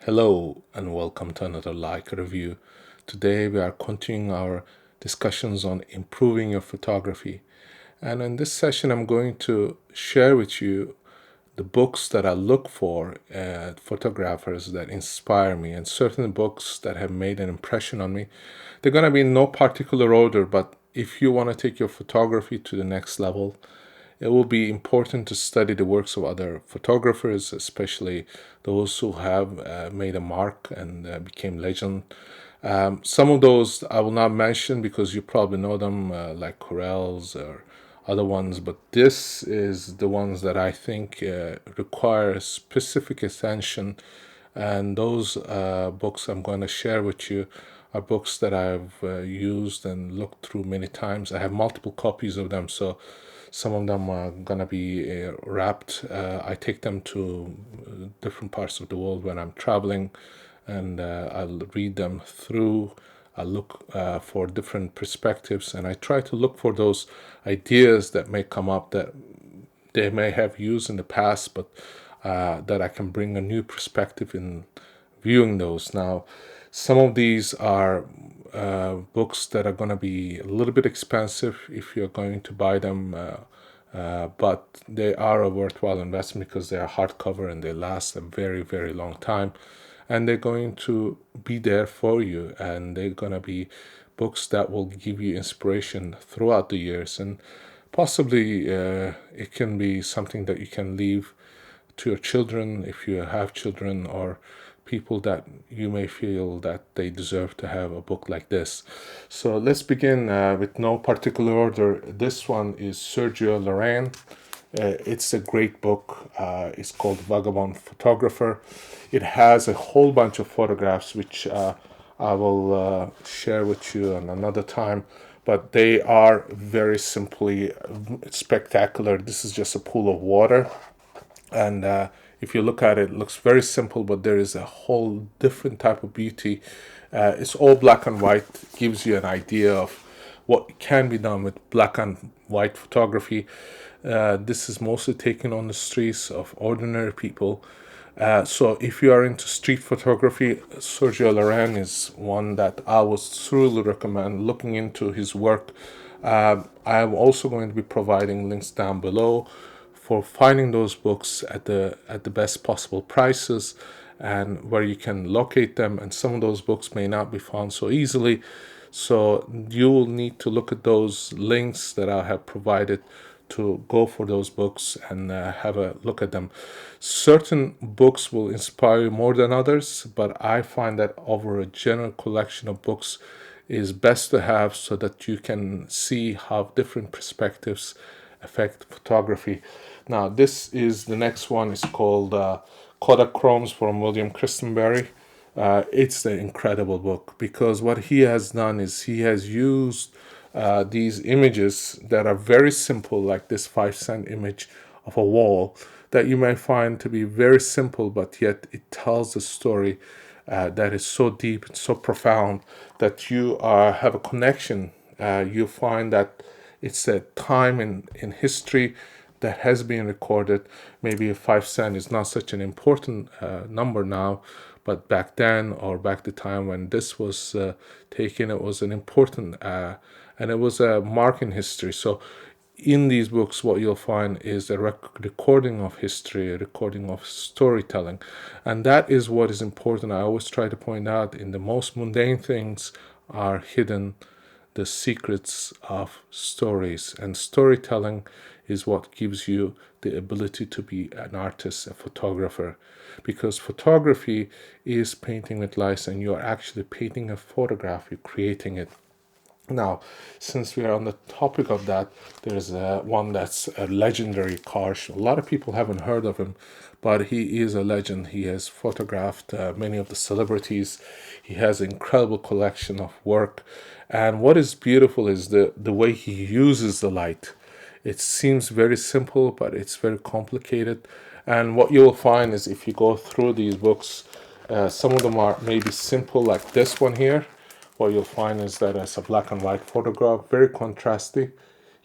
Hello and welcome to another Leica review. Today we are continuing our discussions on improving your photography. And in this session, I'm going to share with you the books that I look for at photographers that inspire me and certain books that have made an impression on me. They're going to be in no particular order, but if you want to take your photography to the next level, it will be important to study the works of other photographers, especially those who have made a mark and became legend. Some of those I will not mention because you probably know them, like Corel's or other ones, but this is the ones that I think require specific attention. And those books I'm going to share with you are books that I've used and looked through many times. I have multiple copies of them, so some of them are gonna be wrapped. I take them to different parts of the world when I'm traveling, and I'll read them through. I look for different perspectives, and I try to look for those ideas that may come up that they may have used in the past, but that I can bring a new perspective in viewing those. Now, some of these are books that are going to be a little bit expensive if you're going to buy them, but they are a worthwhile investment because they are hardcover and they last a very, very long time. And they're going to be there for you, and they're going to be books that will give you inspiration throughout the years. And possibly it can be something that you can leave to your children if you have children, or people that you may feel that they deserve to have a book like this. So let's begin with no particular order. This one is Sergio Loren. It's a great book. It's called Vagabond Photographer. It has a whole bunch of photographs which I will share with you on another time, but they are very simply spectacular. This is just a pool of water, and if you look at it, it looks very simple, but there is a whole different type of beauty. It's all black and white, gives you an idea of what can be done with black and white photography. This is mostly taken on the streets of ordinary people. So if you are into street photography, Sergio Loren is one that I would truly recommend looking into his work. I'm also going to be providing links down below for finding those books at the best possible prices and where you can locate them. And some of those books may not be found so easily, so you will need to look at those links that I have provided to go for those books and have a look at them. Certain books will inspire you more than others, but I find that over a general collection of books is best to have so that you can see how different perspectives affect photography. Now, this is the next one. It's called Kodachromes from William Christenberry. It's an incredible book because what he has done is he has used these images that are very simple, like this 5 cent image of a wall that you may find to be very simple, but yet it tells a story that is so deep and so profound that you have a connection. You find that it's a time in history that has been recorded. Maybe 5 cent is not such an important number now, but back then, or back the time when this was taken, it was an important and it was a mark in history. So in these books, what you'll find is a recording of history, a recording of storytelling. And that is what is important. I always try to point out in the most mundane things are hidden the secrets of stories. And storytelling is what gives you the ability to be an artist, a photographer. Because photography is painting with lights, and you are actually painting a photograph, you're creating it. Now, since we are on the topic of that, there's one that's a legendary Karsh. A lot of people haven't heard of him, but he is a legend. He has photographed many of the celebrities. He has an incredible collection of work. And what is beautiful is the way he uses the light. It seems very simple, but it's very complicated. And what you will find is if you go through these books, some of them are maybe simple, like this one here. What you'll find is that it's a black and white photograph, very contrasty,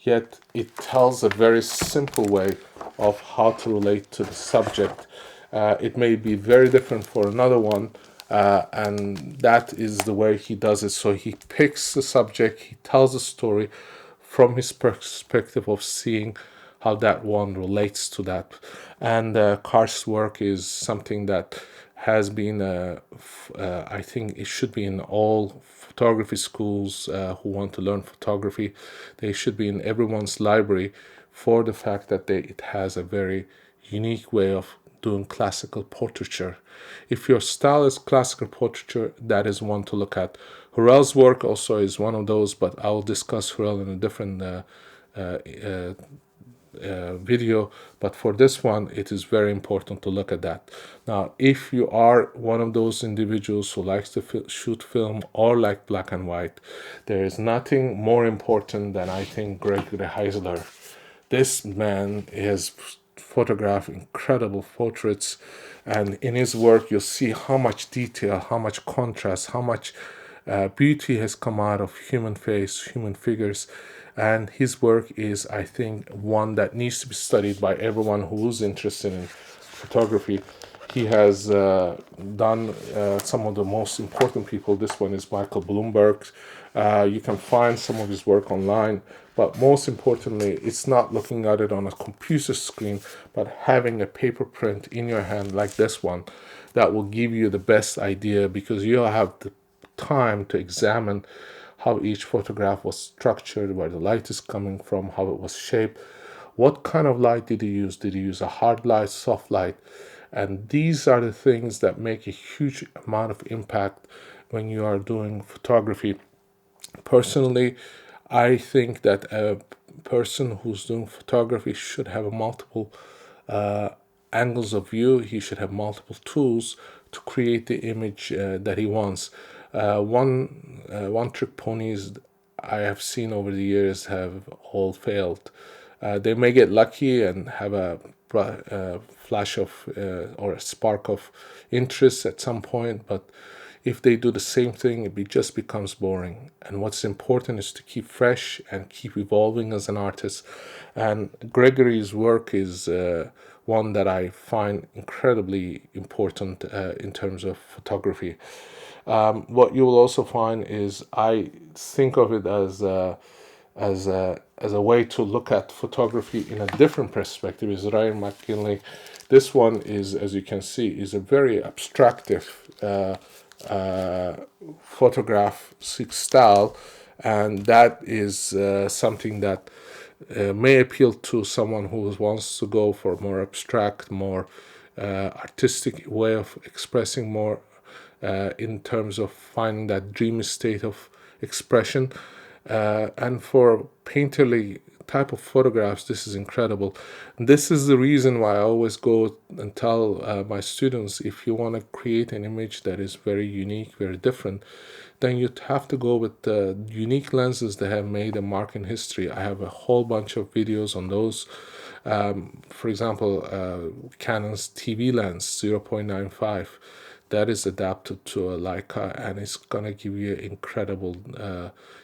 yet it tells a very simple way of how to relate to the subject. It may be very different for another one, and that is the way he does it. So he picks the subject, he tells a story from his perspective of seeing how that one relates to that. And Karst's work is something that has been, I think it should be in all photography schools who want to learn photography. They should be in everyone's library for the fact that it has a very unique way of doing classical portraiture. If your style is classical portraiture, that is one to look at. Hurrell's work also is one of those, but I'll discuss Hurrell in a different video. But for this one, it is very important to look at that. Now, if you are one of those individuals who likes to shoot film or like black and white, there is nothing more important than, I think, Gregory Heisler. This man has photographed incredible portraits, and in his work you'll see how much detail, how much contrast, how much beauty has come out of human face, human figures. And his work is, I think, one that needs to be studied by everyone who's interested in photography. He has done some of the most important people. This one is Michael Bloomberg. You can find some of his work online, but most importantly, it's not looking at it on a computer screen, but having a paper print in your hand like this one that will give you the best idea, because you'll have the time to examine how each photograph was structured, where the light is coming from, how it was shaped, what kind of light did he use? Did he use a hard light, soft light? And these are the things that make a huge amount of impact when you are doing photography. Personally, I think that a person who's doing photography should have a multiple angles of view. He should have multiple tools to create the image that he wants. One trick ponies I have seen over the years have all failed. They may get lucky and have a flash of or a spark of interest at some point, but if they do the same thing, it just becomes boring. And what's important is to keep fresh and keep evolving as an artist. And Gregory's work is one that I find incredibly important in terms of photography. What you will also find is, I think of it as a way to look at photography in a different perspective, is Ryan McGinley. This one is, as you can see, is a very abstractive photographic style, and that is something that may appeal to someone who wants to go for more abstract, more artistic way of expressing more in terms of finding that dreamy state of expression. And for painterly type of photographs, this is incredible. This is the reason why I always go and tell my students, if you want to create an image that is very unique, very different, then you have to go with the unique lenses that have made a mark in history. I have a whole bunch of videos on those. For example, Canon's TV lens 0.95. That is adapted to a Leica, and it's gonna give you incredible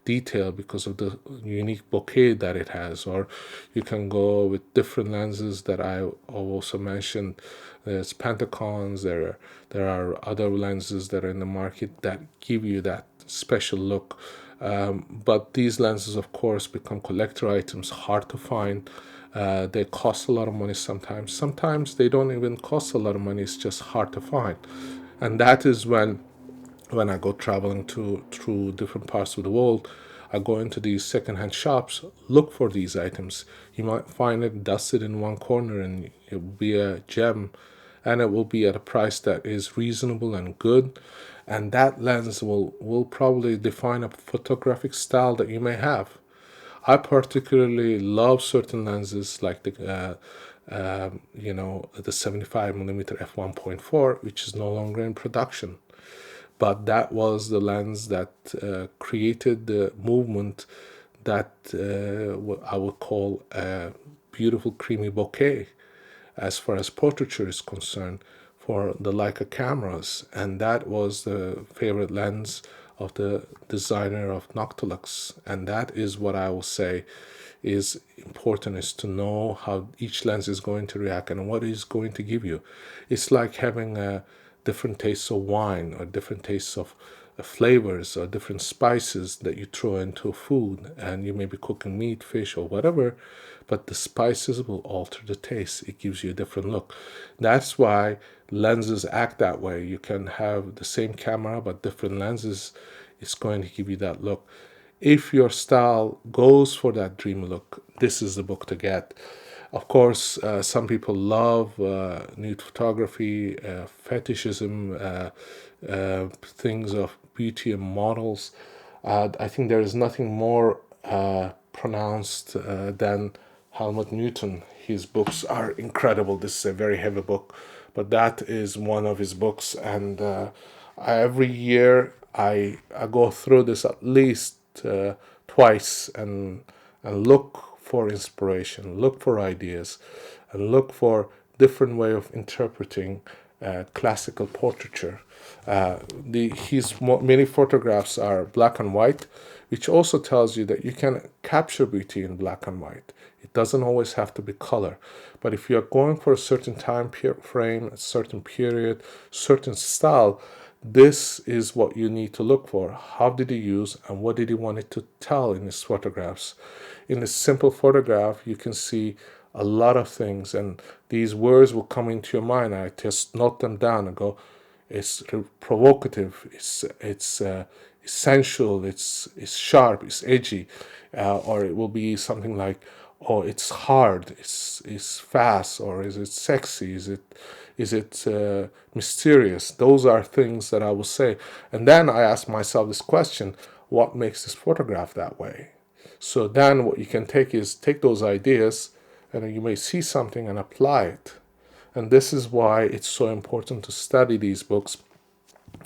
detail because of the unique bokeh that it has. Or you can go with different lenses that I also mentioned. There's Pentacons. There are other lenses that are in the market that give you that special look. But these lenses, of course, become collector items, hard to find. They cost a lot of money sometimes. Sometimes they don't even cost a lot of money. It's just hard to find. And that is when I go traveling through different parts of the world, I go into these secondhand shops, look for these items. You might find it dusted in one corner, and it will be a gem, and it will be at a price that is reasonable and good. And that lens will probably define a photographic style that you may have. I particularly love certain lenses like the 75mm f1.4, which is no longer in production. But that was the lens that created the movement that I would call a beautiful creamy bokeh as far as portraiture is concerned for the Leica cameras. And that was the favorite lens of the designer of Noctilux. And that is what I will say is important, is to know how each lens is going to react and what it's going to give you. It's like having different tastes of wine, or different tastes of flavors, or different spices that you throw into food, and you may be cooking meat, fish, or whatever, but the spices will alter the taste. It gives you a different look. That's why lenses act that way. You can have the same camera but different lenses. It's going to give you that look. If your style goes for that dream look, this is the book to get. Of course, some people love nude photography, fetishism, things of beauty and models. I think there is nothing more pronounced than Helmut Newton. His books are incredible. This is a very heavy book, but that is one of his books. And every year I go through this at least twice, and look for inspiration, look for ideas, and look for different way of interpreting classical portraiture. His many photographs are black and white, which also tells you that you can capture beauty in black and white. It doesn't always have to be color. But if you're going for a certain time frame, a certain period, certain style, this is what you need to look for. How did he use, and what did he want it to tell in his photographs? In a simple photograph, you can see a lot of things, and these words will come into your mind. I just note them down and go, it's provocative, it's sensual, it's sharp, it's edgy, or it will be something like, oh, it's hard, it's fast, or is it sexy, is it mysterious? Those are things that I will say. And then I ask myself this question: what makes this photograph that way? So then what you can take those ideas, and you may see something and apply it. And this is why it's so important to study these books.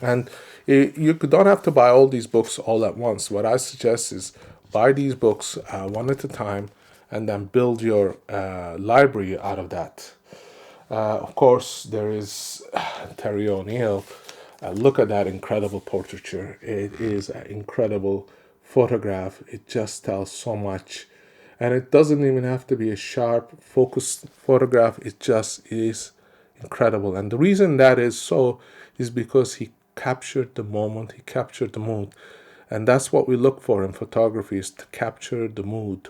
And you don't have to buy all these books all at once. What I suggest is buy these books one at a time, and then build your library out of that. Of course, there is Terry ONeill. Look at that incredible portraiture. It is an incredible photograph. It just tells so much. And it doesn't even have to be a sharp, focused photograph. It just is incredible. And the reason that is so is because he captured the moment, he captured the mood. And that's what we look for in photography, is to capture the mood.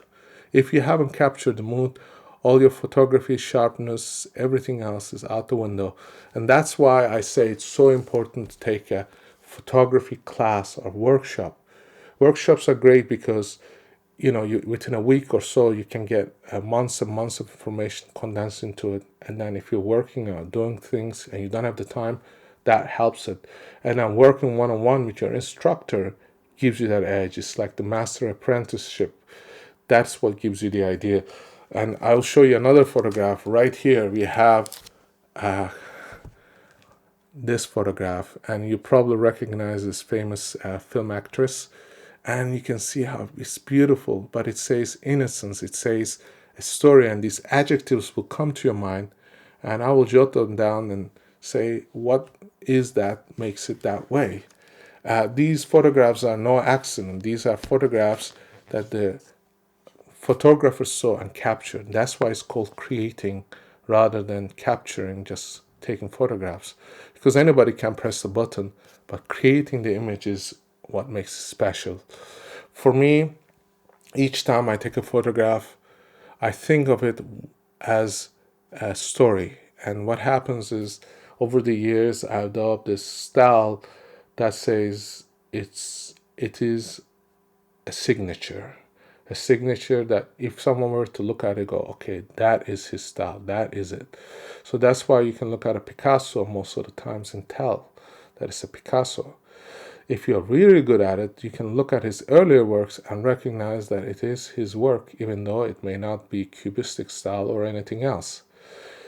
If you haven't captured the mood, all your photography, sharpness, everything else is out the window. And that's why I say it's so important to take a photography class or workshop. Workshops are great because within a week or so, you can get months and months of information condensed into it. And then if you're working or doing things and you don't have the time, that helps it. And then working one-on-one with your instructor gives you that edge. It's like the master apprenticeship. That's what gives you the idea. And I'll show you another photograph. Right here, we have this photograph. And you probably recognize this famous film actress. And you can see how it's beautiful, but it says innocence, it says a story, and these adjectives will come to your mind, and I will jot them down and say, what is that makes it that way? These photographs are no accident. These are photographs that the photographer saw and captured. That's why it's called creating rather than capturing, just taking photographs. Because anybody can press the button, but creating the image is what makes it special. For me, each time I take a photograph, I think of it as a story. And what happens is, over the years, I've developed this style that says it is a signature. A signature that if someone were to look at it, go, okay, that is his style, that is it. So that's why you can look at a Picasso most of the times and tell that it's a Picasso. If you're really good at it, you can look at his earlier works and recognize that it is his work, even though it may not be cubistic style or anything else.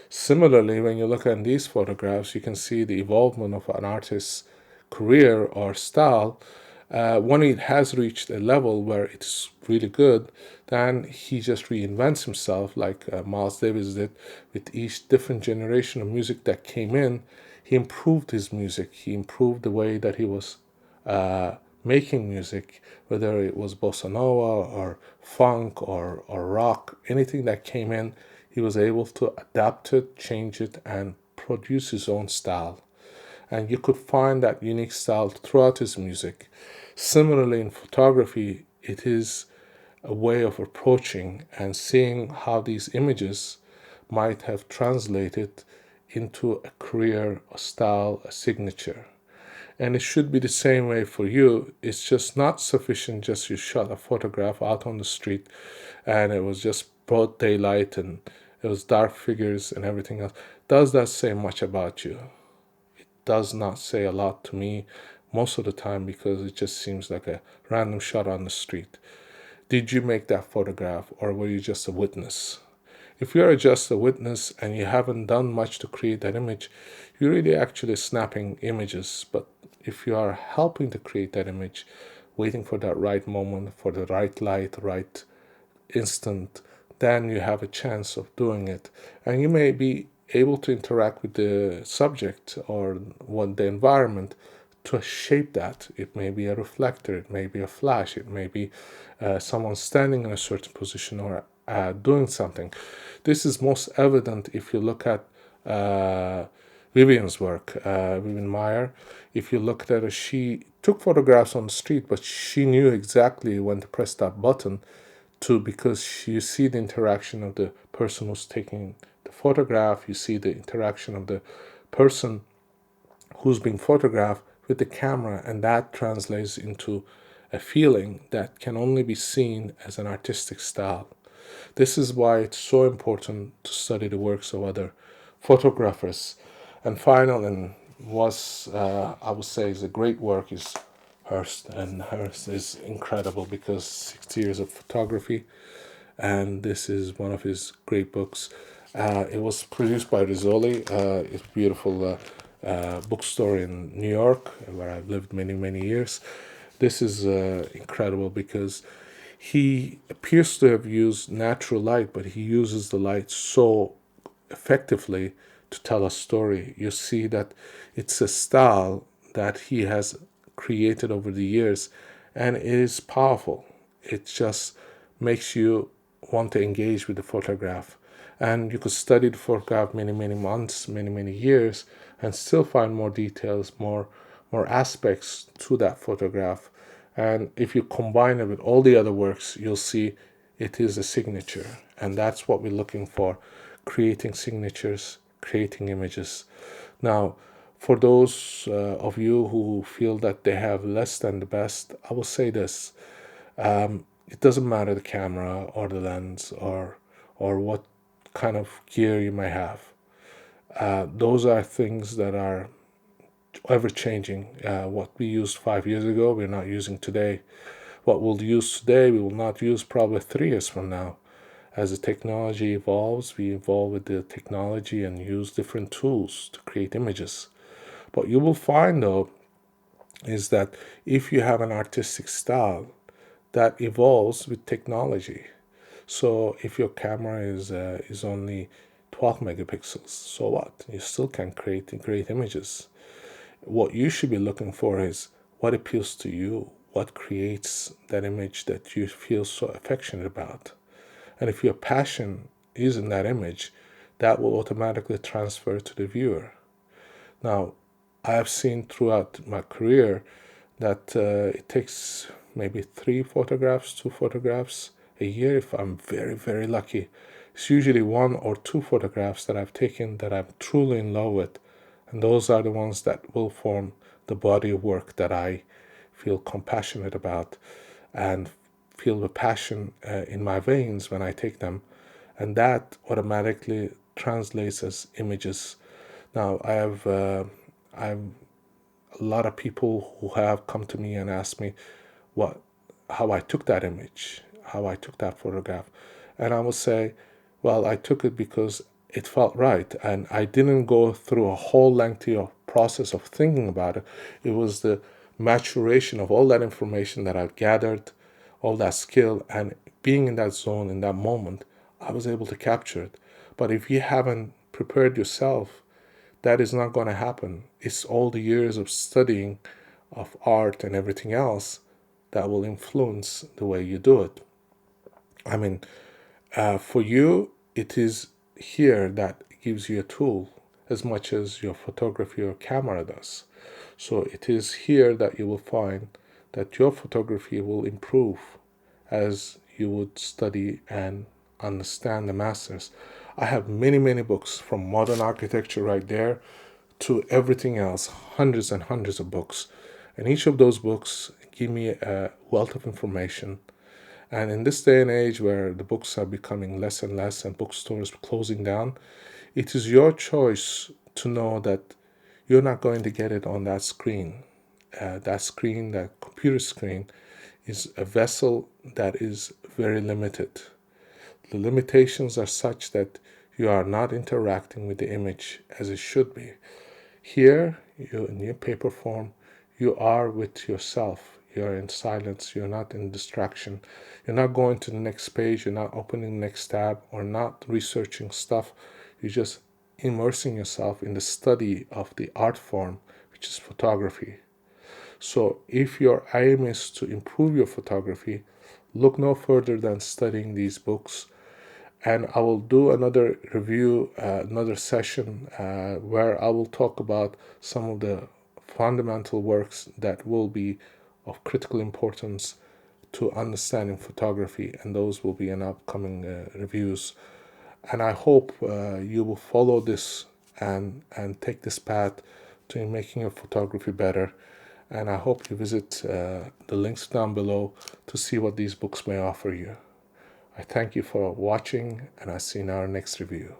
Similarly, when you look at these photographs, you can see the evolvement of an artist's career or style. When it has reached a level where it's really good, then he just reinvents himself, like Miles Davis did with each different generation of music that came in. He improved his music. He improved the way that he was making music, whether it was bossa nova or funk or rock, anything that came in, he was able to adapt it, change it, and produce his own style. And you could find that unique style throughout his music. Similarly, in photography, it is a way of approaching and seeing how these images might have translated into a career, a style, a signature. And it should be the same way for you. It's just not sufficient just you shot a photograph out on the street and it was just broad daylight and it was dark figures and everything else. Does that say much about you? It does not say a lot to me most of the time, because it just seems like a random shot on the street. Did you make that photograph, or were you just a witness? If you're just a witness and you haven't done much to create that image, you're really actually snapping images. But if you are helping to create that image, waiting for that right moment, for the right light, right instant, then you have a chance of doing it. And you may be able to interact with the subject or what the environment to shape that. It may be a reflector, it may be a flash, it may be someone standing in a certain position or doing something. This is most evident if you look at Vivian's work, Vivian Meyer. If you look at her, she took photographs on the street, but she knew exactly when to press that button because you see the interaction of the person who's taking the photograph, you see the interaction of the person who's being photographed with the camera, and that translates into a feeling that can only be seen as an artistic style. This is why it's so important to study the works of other photographers. And final, and was I would say is a great work, is Hurst. And Hurst is incredible because 60 years of photography, and this is one of his great books. It was produced by Rizzoli. It's a beautiful bookstore in New York, where I've lived many years. This is incredible because he appears to have used natural light, but he uses the light so effectively to tell a story. You see that it's a style that he has created over the years, and it is powerful. It just makes you want to engage with the photograph. And you could study the photograph many months, many years, and still find more details, more aspects to that photograph. And if you combine it with all the other works, you'll see it is a signature. And that's what we're looking for: creating signatures, creating images. Now, for those of you who feel that they have less than the best, I will say this. It doesn't matter the camera or the lens or what kind of gear you may have. Those are things that are ever changing. What we used 5 years ago, we're not using today. What we'll use today, we will not use probably 3 years from now. As the technology evolves, we evolve with the technology and use different tools to create images. What you will find, though, is that if you have an artistic style, that evolves with technology. So if your camera is only 12 megapixels, so what? You still can create great images. What you should be looking for is what appeals to you, what creates that image that you feel so affectionate about. And if your passion is in that image, that will automatically transfer to the viewer. Now, I have seen throughout my career that it takes maybe 2 photographs a year if I'm very lucky. It's usually 1 or 2 photographs that I've taken that I'm truly in love with, and those are the ones that will form the body of work that I feel compassionate about and feel the passion in my veins when I take them, and that automatically translates as images. Now, I have a lot of people who have come to me and asked me how I took that image, how I took that photograph. And I will say, well, I took it because it felt right. And I didn't go through a whole lengthy process of thinking about it. It was the maturation of all that information that I've gathered, all that skill, and being in that zone, in that moment, I was able to capture it. But if you haven't prepared yourself, that is not going to happen. It's all the years of studying of art and everything else that will influence the way you do it. I mean, for you, it is here that gives you a tool as much as your photography or camera does. So it is here that you will find that your photography will improve as you would study and understand the masters. I have many, many books from modern architecture right there to everything else, hundreds and hundreds of books. And each of those books give me a wealth of information. And in this day and age where the books are becoming less and less and bookstores closing down, it is your choice to know that you're not going to get it on that screen. That computer screen, is a vessel that is very limited. The limitations are such that you are not interacting with the image as it should be. Here, in your paper form, you are with yourself. You're in silence. You're not in distraction. You're not going to the next page. You're not opening the next tab or not researching stuff. You're just immersing yourself in the study of the art form, which is photography. So if your aim is to improve your photography, look no further than studying these books. And I will do another review, another session where I will talk about some of the fundamental works that will be of critical importance to understanding photography, and those will be in upcoming reviews. And I hope you will follow this and take this path to making your photography better. And I hope you visit the links down below to see what these books may offer you. I thank you for watching, and I'll see you in our next review.